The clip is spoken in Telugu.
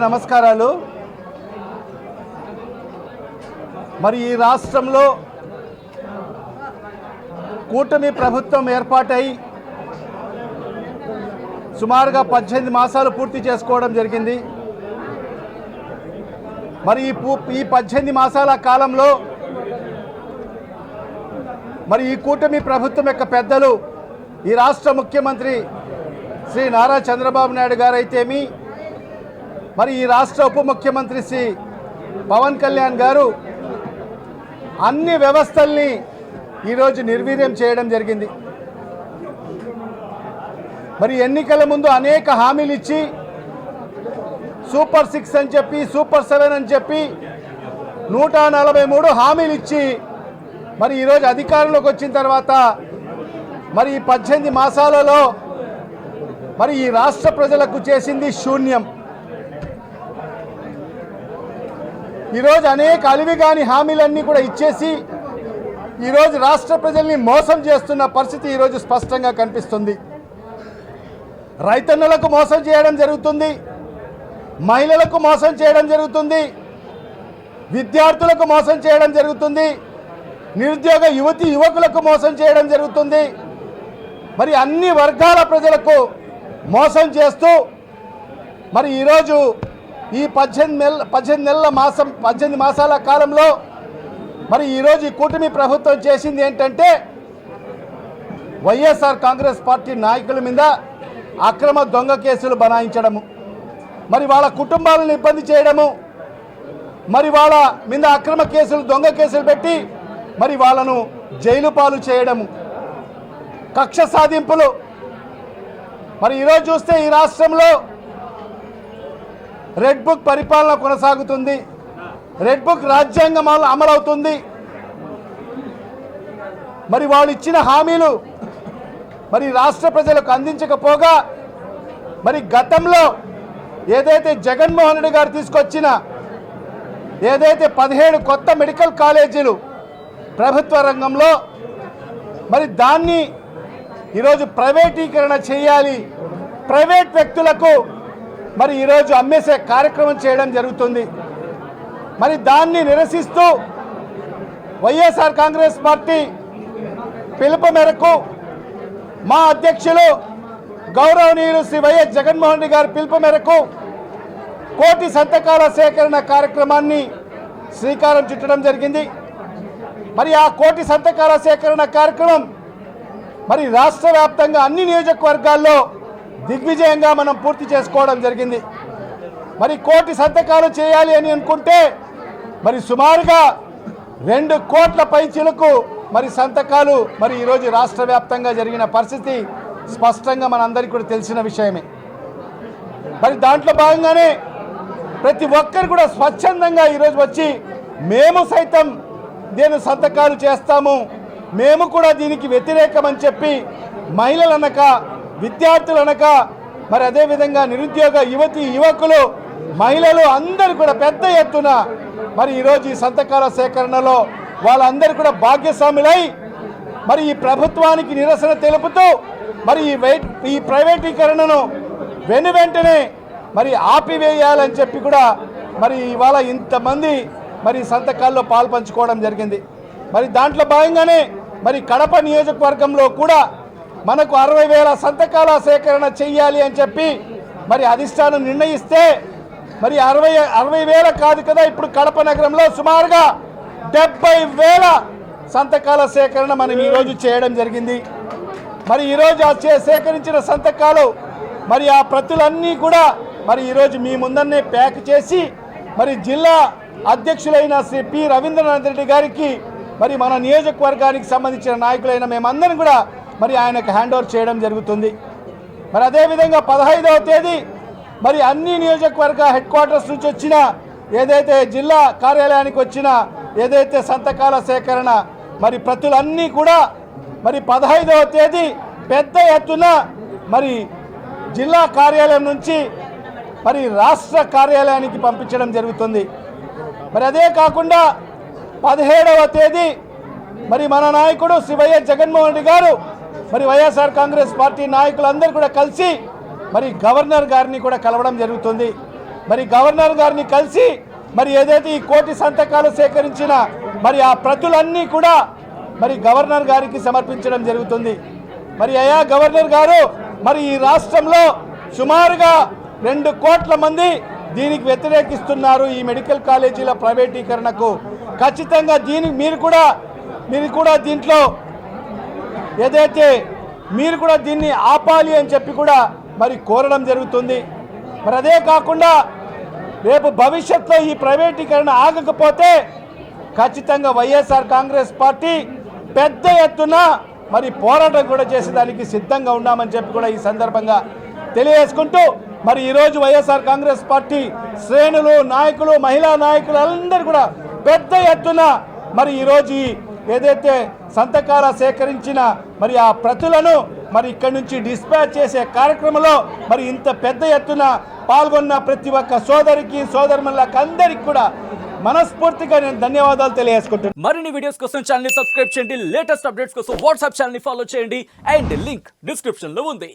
నమస్కారాలు. మరి ఈ రాష్ట్రంలో కూటమి ప్రభుత్వం ఏర్పాటై సుమారుగా 18 మాసాలు పూర్తి చేసుకోవడం జరిగింది. మరి ఈ 18 మాసాల కాలంలో మరి ఈ కూటమి ప్రభుత్వం యొక్క పెద్దలు ఈ రాష్ట్ర ముఖ్యమంత్రి శ్రీ నారా చంద్రబాబు నాయుడు గారు అయితేమి, మరి ఈ రాష్ట్ర ఉప ముఖ్యమంత్రి శ్రీ పవన్ కళ్యాణ్ గారు అన్ని వ్యవస్థల్ని ఈరోజు నిర్వీర్యం చేయడం జరిగింది. మరి ఎన్నికల ముందు అనేక హామీలు ఇచ్చి సూపర్ 6 అని చెప్పి సూపర్ 7 అని చెప్పి 143 హామీలు ఇచ్చి మరి ఈరోజు అధికారంలోకి వచ్చిన తర్వాత మరి ఈ 18 మాసాలలో మరి ఈ రాష్ట్ర ప్రజలకు చేసింది శూన్యం. ఈరోజు అనేక అలివిగాని హామీలన్నీ కూడా ఇచ్చేసి ఈరోజు రాష్ట్ర ప్రజల్ని మోసం చేస్తున్న పరిస్థితి ఈరోజు స్పష్టంగా కనిపిస్తుంది. రైతన్నలకు మోసం చేయడం జరుగుతుంది, మహిళలకు మోసం చేయడం జరుగుతుంది, విద్యార్థులకు మోసం చేయడం జరుగుతుంది, నిరుద్యోగ యువకులకు మోసం చేయడం జరుగుతుంది. మరి అన్ని వర్గాల ప్రజలకు మోసం చేస్తూ మరి ఈరోజు ఈ 18 మాసాల కాలంలో మరి ఈరోజు ఈ కూటమి ప్రభుత్వం చేసింది ఏంటంటే వైఎస్ఆర్ కాంగ్రెస్ పార్టీ నాయకుల మీద అక్రమ దొంగ కేసులు బనాయించడము, మరి వాళ్ళ కుటుంబాలను ఇబ్బంది చేయడము, మరి వాళ్ళ మీద అక్రమ కేసులు దొంగ కేసులు పెట్టి మరి వాళ్ళను జైలు పాలు చేయడము, కక్ష సాధింపులు. మరి ఈరోజు చూస్తే ఈ రాష్ట్రంలో రెడ్ బుక్ పరిపాలన కొనసాగుతుంది, రెడ్ బుక్ రాజ్యాంగం అమలవుతుంది. మరి వాళ్ళు ఇచ్చిన హామీలు మరి రాష్ట్ర ప్రజలకు అందించకపోగా మరి గతంలో ఏదైతే జగన్మోహన్ రెడ్డి గారు తీసుకొచ్చిన ఏదైతే 17 కొత్త మెడికల్ కాలేజీలు ప్రభుత్వ రంగంలో మరి దాన్ని ఈరోజు ప్రైవేటీకరణ చేయాలి, ప్రైవేట్ వ్యక్తులకు మరి ఈరోజు అమ్మేసే కార్యక్రమం చేయడం జరుగుతుంది. మరి దాన్ని నిరసిస్తూ వైఎస్ఆర్ కాంగ్రెస్ పార్టీ పిలుపు మేరకు మా అధ్యక్షులు గౌరవనీయులు శ్రీ వైఎస్ జగన్మోహన్ రెడ్డి గారి పిలుపు మేరకు 1 కోటి సంతకాల సేకరణ కార్యక్రమాన్ని శ్రీకారం చుట్టడం జరిగింది. మరి ఆ 1 కోటి సంతకాల సేకరణ కార్యక్రమం మరి రాష్ట్ర వ్యాప్తంగా అన్ని నియోజకవర్గాల్లో దిగ్విజయంగా మనం పూర్తి చేసుకోవడం జరిగింది. మరి 1 కోటి సంతకాలు చేయాలి అని అనుకుంటే మరి సుమారుగా 2 కోట్ల పైచిలకు మరి సంతకాలు మరి ఈరోజు రాష్ట్ర వ్యాప్తంగా జరిగిన పరిస్థితి స్పష్టంగా మనందరికీ కూడా తెలిసిన విషయమే. మరి దాంట్లో భాగంగానే ప్రతి ఒక్కరు కూడా స్వచ్ఛందంగా ఈరోజు వచ్చి మేము సైతం దీని సంతకాలు చేస్తాము, మేము కూడా దీనికి వ్యతిరేకమని చెప్పి మహిళలు అనక విద్యార్థులు అనక మరి అదేవిధంగా నిరుద్యోగ యువకులు మహిళలు అందరూ కూడా పెద్ద ఎత్తున మరి ఈరోజు ఈ సంతకాల సేకరణలో వాళ్ళందరూ కూడా భాగ్యస్వాములై మరి ఈ ప్రభుత్వానికి నిరసన తెలుపుతూ మరి ఈ ప్రైవేటీకరణను వెంటనే మరి ఆపివేయాలని చెప్పి కూడా మరి ఇవాళ ఇంతమంది మరి సంతకాల్లో పాల్పంచుకోవడం జరిగింది. మరి దాంట్లో భాగంగానే మరి కడప నియోజకవర్గంలో కూడా మనకు 60,000 సంతకాల సేకరణ చెయ్యాలి అని చెప్పి మరి అధిష్టానం నిర్ణయిస్తే మరి 60,000 కాదు కదా, ఇప్పుడు కడప నగరంలో సుమారుగా 70,000 సంతకాల సేకరణ మనం ఈరోజు చేయడం జరిగింది. మరి ఈరోజు సేకరించిన సంతకాలు మరి ఆ ప్రతులన్నీ కూడా మరి ఈరోజు మీ ముందన్నే ప్యాక్ చేసి మరి జిల్లా అధ్యక్షులైన శ్రీ పి రవీంద్రనాథ్ రెడ్డి గారికి మరి మన నియోజకవర్గానికి సంబంధించిన నాయకులైన మేమందరం కూడా మరి ఆయనకు హ్యాండ్ ఓవర్ చేయడం జరుగుతుంది. మరి అదేవిధంగా 15వ తేదీ మరి అన్ని నియోజకవర్గ హెడ్ క్వార్టర్స్ నుంచి వచ్చిన ఏదైతే జిల్లా కార్యాలయానికి వచ్చిన ఏదైతే సంతకాల సేకరణ మరి ప్రతులన్నీ కూడా మరి 15వ తేదీ పెద్ద ఎత్తున మరి జిల్లా కార్యాలయం నుంచి మరి రాష్ట్ర కార్యాలయానికి పంపించడం జరుగుతుంది. మరి అదే కాకుండా 17వ తేదీ మరి మన నాయకుడు శ్రీ వైఎస్ జగన్మోహన్ రెడ్డి గారు మరి వైఎస్ఆర్ కాంగ్రెస్ పార్టీ నాయకులందరూ కూడా కలిసి మరి గవర్నర్ గారిని కూడా కలవడం జరుగుతుంది. మరి గవర్నర్ గారిని కలిసి మరి ఏదైతే ఈ 1 కోటి సంతకాలు సేకరించిన మరి ఆ ప్రతులన్నీ కూడా మరి గవర్నర్ గారికి సమర్పించడం జరుగుతుంది. మరి అయ్యా గవర్నర్ గారు, మరి ఈ రాష్ట్రంలో సుమారుగా 2 కోట్ల మంది దీనికి వ్యతిరేకిస్తున్నారు, ఈ మెడికల్ కాలేజీల ప్రైవేటీకరణకు. ఖచ్చితంగా మీరు కూడా దీంట్లో ఏదైతే మీరు కూడా దీన్ని ఆపాలి అని చెప్పి కూడా మరి కోరడం జరుగుతుంది. మరి అదే కాకుండా రేపు భవిష్యత్తులో ఈ ప్రైవేటీకరణ ఆగకపోతే ఖచ్చితంగా వైఎస్ఆర్ కాంగ్రెస్ పార్టీ పెద్ద ఎత్తున మరి పోరాటం కూడా చేసేదానికి సిద్ధంగా ఉన్నామని చెప్పి కూడా ఈ సందర్భంగా తెలియజేసుకుంటూ, మరి ఈరోజు వైఎస్ఆర్ కాంగ్రెస్ పార్టీ శ్రేణులు, నాయకులు, మహిళా నాయకులు అందరూ కూడా పెద్ద ఎత్తున మరి ఈరోజు ఏదైతే సంతకాల సేకరించిన మరి ఆ ప్రతులను మరి ఇక్కడి నుంచి డిస్పాచ్ చేసే కార్యక్రమంలో మరి ఇంత పెద్ద ఎత్తున పాల్గొన్న ప్రతి ఒక్క సోదరికి, సోదరులకు అందరికి కూడా మనస్ఫూర్తిగా నేను ధన్యవాదాలు తెలియజేసుకుంటున్నాను. మరిన్ని వీడియోస్ కోసం ఛానల్ ని సబ్స్క్రైబ్ చేయండి, లేటెస్ట్ అప్డేట్స్ కోసం వాట్సాప్ ఛానల్ ని ఫాలో చేయండి అండ్ లింక్ డిస్క్రిప్షన్ లో ఉంది.